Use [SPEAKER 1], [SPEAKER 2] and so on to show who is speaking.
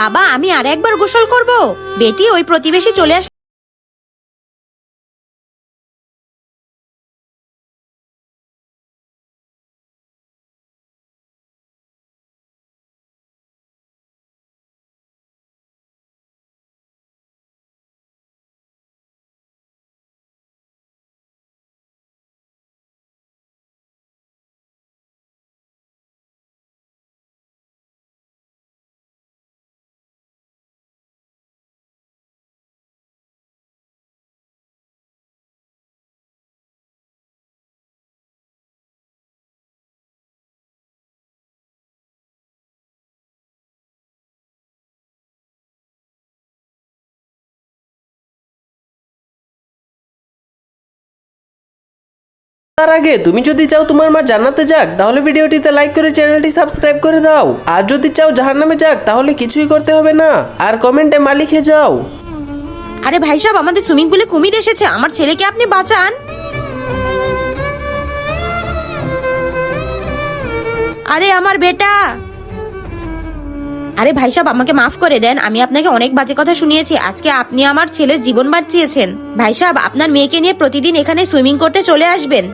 [SPEAKER 1] বাবা আমি আর একবার গোসল করব। বেটি ওই প্রতিবেশী চলে আস।
[SPEAKER 2] তার আগে তুমি যদি চাও তোমার মা জান্নাতে যাক তাহলে ভিডিওটিতে লাইক করে চ্যানেলটি সাবস্ক্রাইব করে দাও। আর যদি চাও জাহান্নামে যাক তাহলে কিছুই করতে হবে না, আর কমেন্টে মা লিখে যাও।
[SPEAKER 1] আরে ভাই সাহেব, আমাদের সুইমিং পুলে কুমির এসেছে, আমার ছেলেকে আপনি বাঁচান। আরে আমার বেটা। আরে ভাই সাহেব, আমাকে মাফ করে দেন, আমি আপনাকে অনেক বাজে কথা শুনিয়েছি। আজকে আপনি আমার ছেলের জীবন বাঁচিয়েছেন। ভাই সাহেব, আপনার মেয়েকে নিয়ে প্রতিদিন এখানে সুইমিং করতে চলে আসবেন।